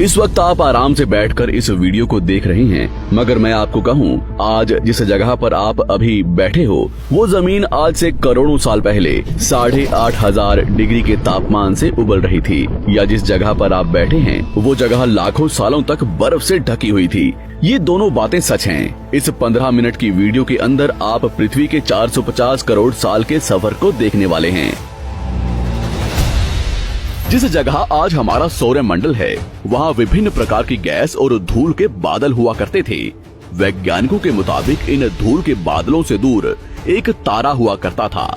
इस वक्त आप आराम से बैठकर इस वीडियो को देख रहे हैं, मगर मैं आपको कहूं, आज जिस जगह पर आप अभी बैठे हो वो जमीन आज से करोड़ों साल पहले 8,500 डिग्री के तापमान से उबल रही थी, या जिस जगह पर आप बैठे हैं वो जगह लाखों सालों तक बर्फ से ढकी हुई थी। ये दोनों बातें सच हैं। इस 15 मिनट की वीडियो के अंदर आप पृथ्वी के 450 करोड़ साल के सफर को देखने वाले हैं। जिस जगह आज हमारा सौरमंडल है, वहाँ विभिन्न प्रकार की गैस और धूल के बादल हुआ करते थे। वैज्ञानिकों के मुताबिक इन धूल के बादलों से दूर एक तारा हुआ करता था।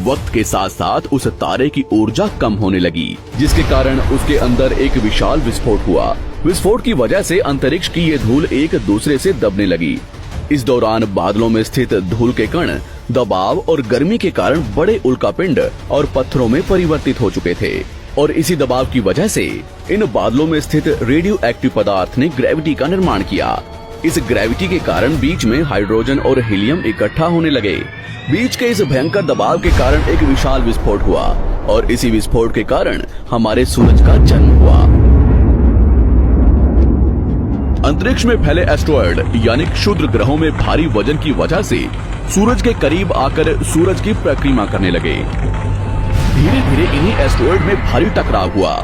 वक्त के साथ साथ उस तारे की ऊर्जा कम होने लगी, जिसके कारण उसके अंदर एक विशाल विस्फोट हुआ। विस्फोट की वजह से अंतरिक्ष की ये धूल एक दूसरे से दबने लगी। इस दौरान बादलों में स्थित धूल के कण दबाव और गर्मी के कारण बड़े उल्कापिंड और पत्थरों में परिवर्तित हो चुके थे, और इसी दबाव की वजह से इन बादलों में स्थित रेडियो एक्टिव पदार्थ ने ग्रेविटी का निर्माण किया। इस ग्रेविटी के कारण बीच में हाइड्रोजन और हीलियम इकट्ठा होने लगे। बीच के इस भयंकर दबाव के कारण एक विशाल विस्फोट हुआ, और इसी विस्फोट के कारण हमारे सूरज का जन्म हुआ। अंतरिक्ष में फैले एस्टेरॉयड यानी क्षुद्र ग्रहों में भारी वजन की वजह से सूरज के करीब आकर सूरज की परिक्रमा करने लगे। धीरे धीरे इन्हीं एस्टेरॉयड में भारी टकराव हुआ,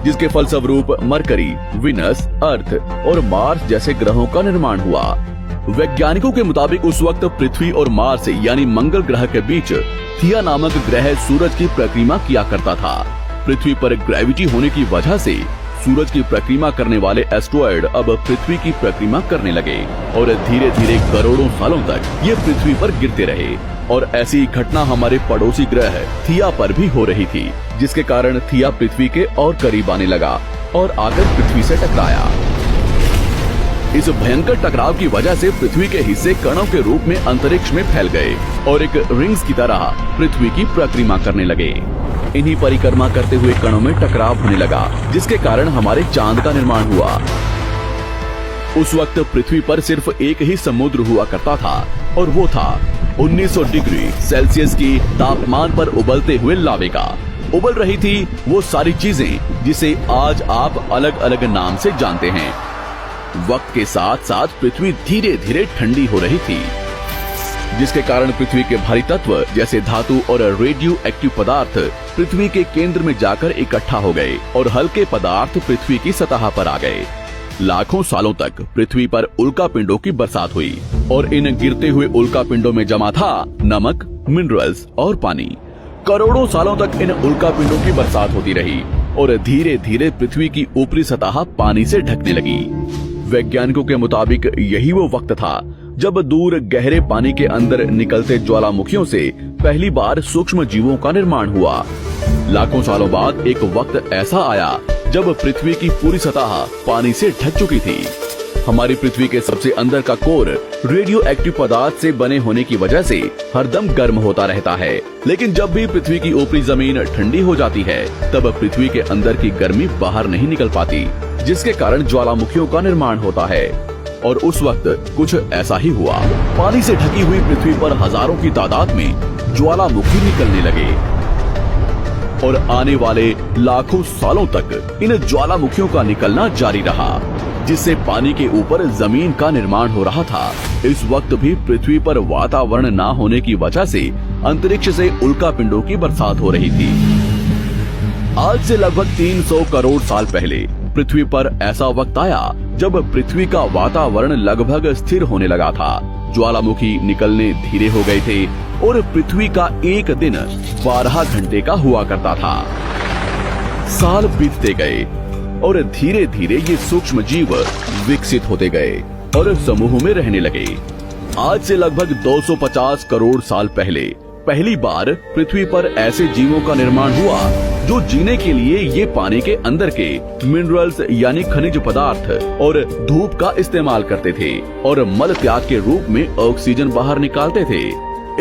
जिसके फलस्वरूप मरकरी, विनस, अर्थ और मार्स जैसे ग्रहों का निर्माण हुआ। वैज्ञानिकों के मुताबिक उस वक्त पृथ्वी और मार्स यानी मंगल ग्रह के बीच थिया नामक ग्रह सूरज की परिक्रमा किया करता था। पृथ्वी पर ग्रेविटी होने की वजह से सूरज की परिक्रमा करने वाले एस्टेरॉयड अब पृथ्वी की परिक्रमा करने लगे, और धीरे धीरे करोड़ों सालों तक ये पृथ्वी पर गिरते रहे। और ऐसी घटना हमारे पड़ोसी ग्रह थिया पर भी हो रही थी, जिसके कारण थिया पृथ्वी के और करीब आने लगा और आकर पृथ्वी से टकराया। इस भयंकर टकराव की वजह से पृथ्वी के हिस्से कणों के रूप में अंतरिक्ष में फैल गए और एक रिंग्स की तरह पृथ्वी की परिक्रमा करने लगे। इन्हीं परिक्रमा करते हुए कणों में टकराव होने लगा, जिसके कारण हमारे चांद का निर्माण हुआ। उस वक्त पृथ्वी पर सिर्फ एक ही समुद्र हुआ करता था, और वो था 1900 डिग्री सेल्सियस की तापमान पर उबलते हुए लावे का। उबल रही थी वो सारी चीजें जिसे आज आप अलग अलग नाम से जानते हैं। वक्त के साथ साथ पृथ्वी धीरे धीरे ठंडी हो रही थी, जिसके कारण पृथ्वी के भारी तत्व जैसे धातु और रेडियो एक्टिव पदार्थ पृथ्वी के केंद्र में जाकर इकट्ठा हो गए, और हल्के पदार्थ पृथ्वी की सतह पर आ गए। लाखों सालों तक पृथ्वी पर उल्कापिंडों की बरसात हुई, और इन गिरते हुए उल्कापिंडों में जमा था नमक, मिनरल्स और पानी। करोड़ों सालों तक इन उल्कापिंडों की बरसात होती रही, और धीरे धीरे पृथ्वी की ऊपरी सतह पानी से ढकने लगी। वैज्ञानिकों के मुताबिक यही वो वक्त था जब दूर गहरे पानी के अंदर निकलते ज्वालामुखियों से पहली बार सूक्ष्म जीवों का निर्माण हुआ। लाखों सालों बाद एक वक्त ऐसा आया जब पृथ्वी की पूरी सतह पानी से ढक चुकी थी। हमारी पृथ्वी के सबसे अंदर का कोर रेडियो एक्टिव पदार्थ से बने होने की वजह से हरदम गर्म होता रहता है, लेकिन जब भी पृथ्वी की ऊपरी जमीन ठंडी हो जाती है, तब पृथ्वी के अंदर की गर्मी बाहर नहीं निकल पाती, जिसके कारण ज्वालामुखियों का निर्माण होता है। और उस वक्त कुछ ऐसा ही हुआ। पानी से ढकी हुई पृथ्वी पर हजारों की तादाद में ज्वालामुखी निकलने लगे, और आने वाले लाखों सालों तक इन ज्वालामुखियों का निकलना जारी रहा, जिससे पानी के ऊपर जमीन का निर्माण हो रहा था। इस वक्त भी पृथ्वी पर वातावरण न होने की वजह से अंतरिक्ष से उल्कापिंडों की बरसात हो रही थी। आज से लगभग 300 करोड़ साल पहले पृथ्वी पर ऐसा वक्त आया जब पृथ्वी का वातावरण लगभग स्थिर होने लगा था। ज्वालामुखी निकलने धीरे हो गए थे, और पृथ्वी का एक दिन 12 घंटे का हुआ करता था। साल बीतते गए, और धीरे धीरे ये सूक्ष्म जीव विकसित होते गए और समूह में रहने लगे। आज से लगभग 250 करोड़ साल पहले पहली बार पृथ्वी पर ऐसे जीवों का निर्माण हुआ जो जीने के लिए ये पानी के अंदर के मिनरल्स यानी खनिज पदार्थ और धूप का इस्तेमाल करते थे, और मल त्याग के रूप में ऑक्सीजन बाहर निकालते थे।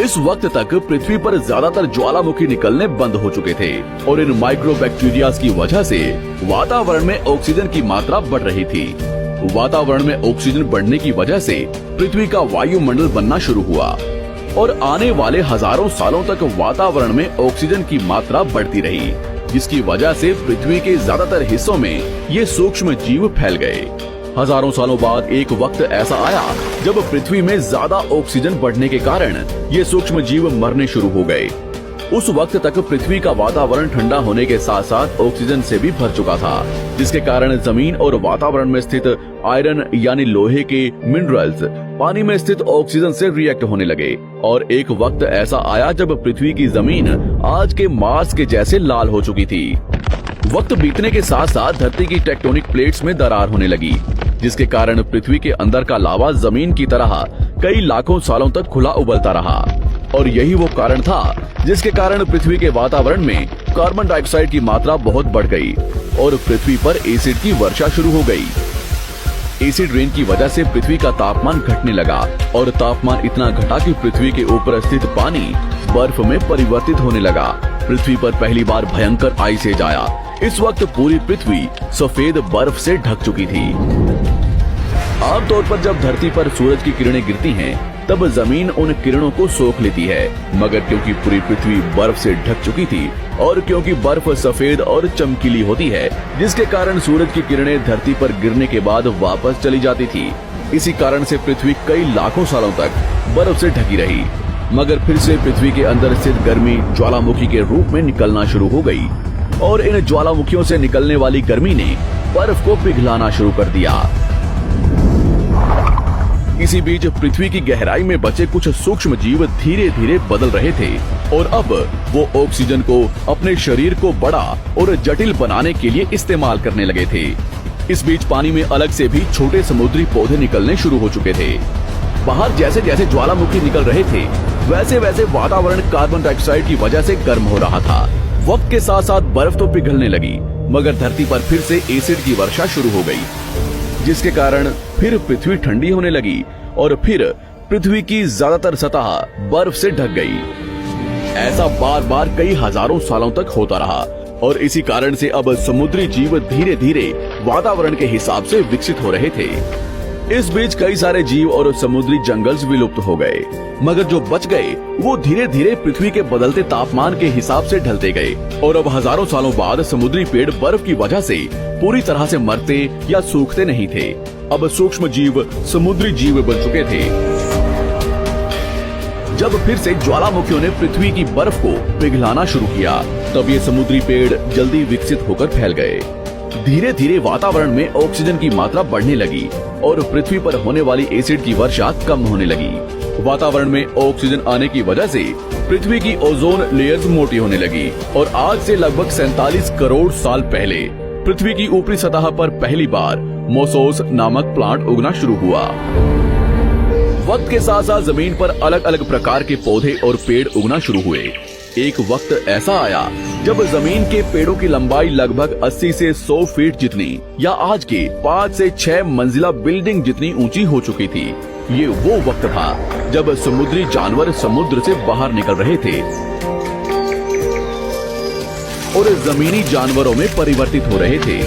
इस वक्त तक पृथ्वी पर ज्यादातर ज्वालामुखी निकलने बंद हो चुके थे, और इन माइक्रोबैक्टीरिया की वजह से वातावरण में ऑक्सीजन की मात्रा बढ़ रही थी। वातावरण में ऑक्सीजन बढ़ने की वजह से पृथ्वी का वायुमंडल बनना शुरू हुआ, और आने वाले हजारों सालों तक वातावरण में ऑक्सीजन की मात्रा बढ़ती रही, जिसकी वजह से पृथ्वी के ज्यादातर हिस्सों में ये सूक्ष्म जीव फैल गए। हजारों सालों बाद एक वक्त ऐसा आया जब पृथ्वी में ज्यादा ऑक्सीजन बढ़ने के कारण ये सूक्ष्म जीव मरने शुरू हो गए। उस वक्त तक पृथ्वी का वातावरण ठंडा होने के साथ साथ ऑक्सीजन से भी भर चुका था, जिसके कारण जमीन और वातावरण में स्थित आयरन यानी लोहे के मिनरल्स पानी में स्थित ऑक्सीजन से रिएक्ट होने लगे। और एक वक्त ऐसा आया जब पृथ्वी की जमीन आज के मार्स के जैसे लाल हो चुकी थी। वक्त बीतने के साथ साथ धरती की टेक्टोनिक प्लेट्स में दरार होने लगी, जिसके कारण पृथ्वी के अंदर का लावा जमीन की तरह कई लाखों सालों तक खुला उबलता रहा। और यही वो कारण था जिसके कारण पृथ्वी के वातावरण में कार्बन डाइऑक्साइड की मात्रा बहुत बढ़ गई और पृथ्वी पर एसिड की वर्षा शुरू हो गई। एसिड रेन की वजह से पृथ्वी का तापमान घटने लगा और तापमान इतना घटा कि पृथ्वी के ऊपर स्थित पानी बर्फ में परिवर्तित होने लगा। पृथ्वी पर पहली बार भयंकर आइस एज आया। इस वक्त पूरी पृथ्वी सफेद बर्फ से ढक चुकी थी। आमतौर पर जब धरती पर सूरज की किरणें गिरती हैं, तब जमीन उन किरणों को सोख लेती है, मगर क्योंकि पूरी पृथ्वी बर्फ से ढक चुकी थी और क्योंकि बर्फ सफेद और चमकीली होती है, जिसके कारण सूरज की किरणें धरती पर गिरने के बाद वापस चली जाती थी। इसी कारण से पृथ्वी कई लाखों सालों तक बर्फ से ढकी रही, मगर फिर से पृथ्वी के अंदर स्थित गर्मी ज्वालामुखी के रूप में निकलना शुरू हो गई और इन ज्वालामुखियों से निकलने वाली गर्मी ने बर्फ को पिघलाना शुरू कर दिया। इसी बीच पृथ्वी की गहराई में बचे कुछ सूक्ष्म जीव धीरे धीरे बदल रहे थे और अब वो ऑक्सीजन को अपने शरीर को बड़ा और जटिल बनाने के लिए इस्तेमाल करने लगे थे। इस बीच पानी में अलग से भी छोटे समुद्री पौधे निकलने शुरू हो चुके थे। बाहर जैसे जैसे ज्वालामुखी निकल रहे थे, वैसे वैसे वातावरण कार्बन डाइऑक्साइड की वजह से गर्म हो रहा था। वक्त के साथ साथ बर्फ तो पिघलने लगी, मगर धरती पर फिर से एसिड की वर्षा शुरू हो गई, जिसके कारण फिर पृथ्वी ठंडी होने लगी और फिर पृथ्वी की ज्यादातर सतह बर्फ से ढक गई। ऐसा बार बार कई हजारों सालों तक होता रहा और इसी कारण से अब समुद्री जीव धीरे धीरे वातावरण के हिसाब से विकसित हो रहे थे। इस बीच कई सारे जीव और समुद्री जंगल्स विलुप्त हो गए, मगर जो बच गए वो धीरे धीरे पृथ्वी के बदलते तापमान के हिसाब से ढलते गए और अब हजारों सालों बाद समुद्री पेड़ बर्फ की वजह से पूरी तरह से मरते या सूखते नहीं थे। अब सूक्ष्म जीव समुद्री जीव बन चुके थे। जब फिर से ज्वालामुखियों ने पृथ्वी की बर्फ को पिघलाना शुरू किया, तब ये समुद्री पेड़ जल्दी विकसित होकर फैल गए। धीरे धीरे वातावरण में ऑक्सीजन की मात्रा बढ़ने लगी और पृथ्वी पर होने वाली एसिड की वर्षा कम होने लगी। वातावरण में ऑक्सीजन आने की वजह से पृथ्वी की ओजोन लेयर्स मोटी होने लगी और आज से लगभग 47 करोड़ साल पहले पृथ्वी की ऊपरी सतह पर पहली बार मोसोस नामक प्लांट उगना शुरू हुआ। वक्त के साथ साथ जमीन पर अलग अलग प्रकार के पौधे और पेड़ उगना शुरू हुए। एक वक्त ऐसा आया जब जमीन के पेड़ों की लंबाई लगभग 80 से 100 फीट जितनी या आज के 5 से 6 मंजिला बिल्डिंग जितनी ऊंची हो चुकी थी। ये वो वक्त था जब समुद्री जानवर समुद्र से बाहर निकल रहे थे और जमीनी जानवरों में परिवर्तित हो रहे थे।